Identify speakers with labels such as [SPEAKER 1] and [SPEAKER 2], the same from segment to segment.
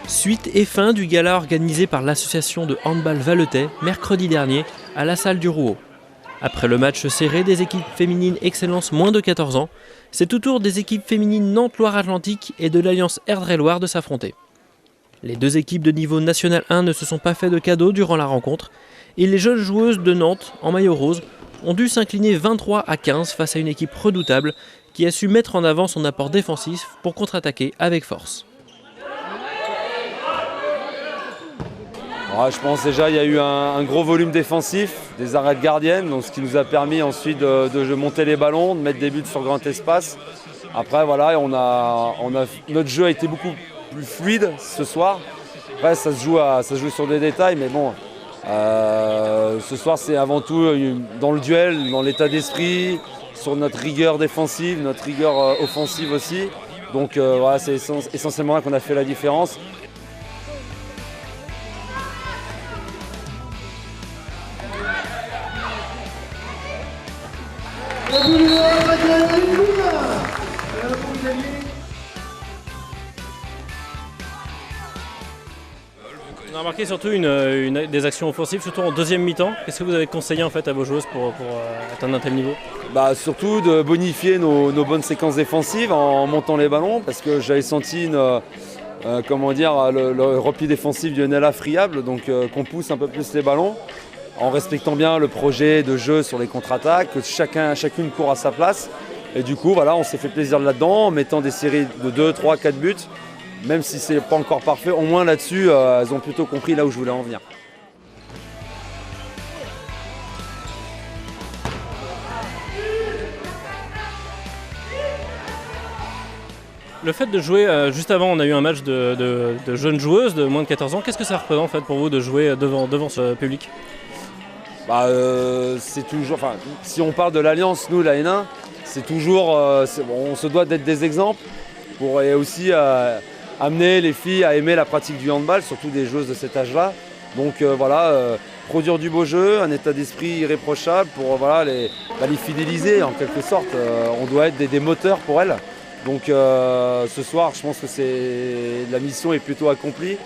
[SPEAKER 1] Suite et fin du gala organisé par l'association de handball Valletais mercredi dernier à la salle du Rouault. Après le match serré des équipes féminines Excellence moins de 14 ans, c'est au tour des équipes féminines Nantes-Loire-Atlantique et de l'Alliance Erdre-et-Loire de s'affronter. Les deux équipes de niveau national 1 ne se sont pas fait de cadeaux durant la rencontre et les jeunes joueuses de Nantes, en maillot rose, ont dû s'incliner 23-15 face à une équipe redoutable qui a su mettre en avant son apport défensif pour contre-attaquer avec force.
[SPEAKER 2] Je pense déjà il y a eu un gros volume défensif, des arrêts de gardienne, donc ce qui nous a permis ensuite de monter les ballons, de mettre des buts sur grand espace. Après voilà, notre jeu a été beaucoup plus fluide ce soir. Après ça se joue sur des détails, mais bon, ce soir c'est avant tout dans le duel, dans l'état d'esprit, sur notre rigueur défensive, notre rigueur offensive aussi. Donc voilà, c'est essentiellement là qu'on a fait la différence.
[SPEAKER 1] On a remarqué surtout des actions offensives, surtout en deuxième mi-temps. Qu'est-ce que vous avez conseillé en fait à vos joueuses pour atteindre un tel niveau ?
[SPEAKER 2] Surtout de bonifier nos bonnes séquences défensives en montant les ballons, parce que j'avais senti le repli défensif du NLA friable, donc qu'on pousse un peu plus les ballons, en respectant bien le projet de jeu sur les contre-attaques, que chacune court à sa place. Et du coup, voilà, on s'est fait plaisir là-dedans en mettant des séries de 2, 3, 4 buts. Même si ce n'est pas encore parfait, au moins là-dessus, elles ont plutôt compris là où je voulais en venir.
[SPEAKER 1] Le fait de jouer, juste avant on a eu un match de jeunes joueuses de moins de 14 ans, qu'est-ce que ça représente en fait, pour vous de jouer devant ce public ?
[SPEAKER 2] C'est toujours, si on parle de l'Alliance, nous, la N1, c'est toujours, on se doit d'être des exemples pour aussi amener les filles à aimer la pratique du handball, surtout des joueuses de cet âge-là. Donc produire du beau jeu, un état d'esprit irréprochable pour les fidéliser en quelque sorte. On doit être des moteurs pour elles. Donc ce soir, je pense que la mission est plutôt accomplie.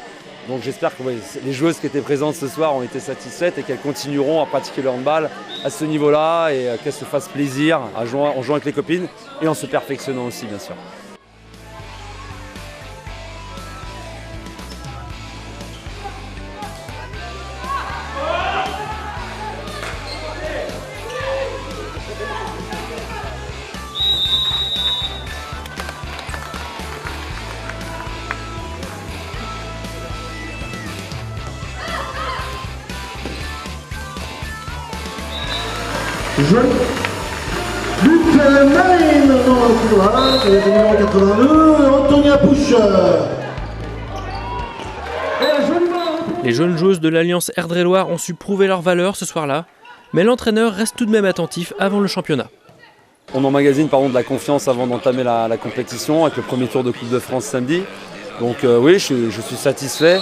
[SPEAKER 2] Donc j'espère que les joueuses qui étaient présentes ce soir ont été satisfaites et qu'elles continueront à pratiquer le handball à ce niveau-là et qu'elles se fassent plaisir en jouant avec les copines et en se perfectionnant aussi, bien sûr.
[SPEAKER 3] Jeu. But Marine dans le couloir, c'est le numéro 82, Antonia Pouche.
[SPEAKER 1] Les jeunes joueuses de l'Alliance Erdre-et-Loire ont su prouver leur valeur ce soir-là, mais l'entraîneur reste tout de même attentif avant le championnat.
[SPEAKER 2] On emmagasine de la confiance avant d'entamer la compétition avec le premier tour de Coupe de France samedi. Donc oui, je suis satisfait.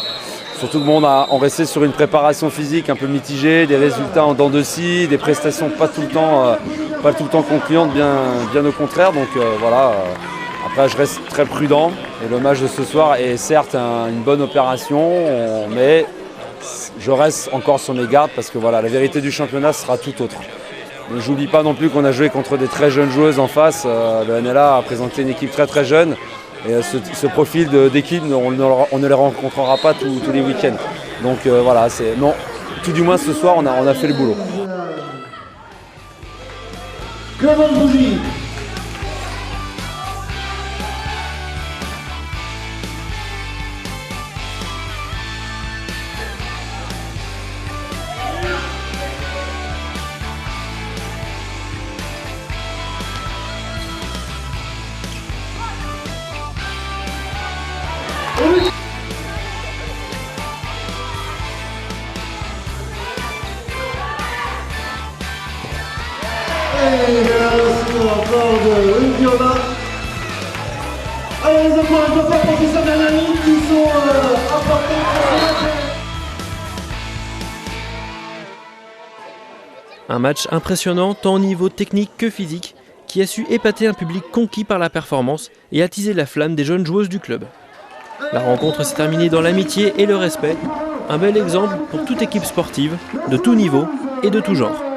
[SPEAKER 2] Surtout que on restait sur une préparation physique un peu mitigée, des résultats en dents de scie, des prestations pas tout le temps concluantes, bien au contraire. Donc voilà. Après, je reste très prudent. Et le match de ce soir est certes une bonne opération, mais je reste encore sur mes gardes parce que voilà, la vérité du championnat sera tout autre. Mais j'oublie pas non plus qu'on a joué contre des très jeunes joueuses en face. Le NLA a présenté une équipe très très jeune. Et ce profil d'équipe, on ne les rencontrera pas tous les week-ends. Donc voilà, tout du moins ce soir, on a fait le boulot.
[SPEAKER 3] Clément Bougie. les encouragements pour ces 5 dernières minutes qui sont importantes pour ce match.
[SPEAKER 1] Un match impressionnant tant au niveau technique que physique, qui a su épater un public conquis par la performance et attiser la flamme des jeunes joueuses du club. La rencontre s'est terminée dans l'amitié et le respect, un bel exemple pour toute équipe sportive, de tout niveau et de tout genre.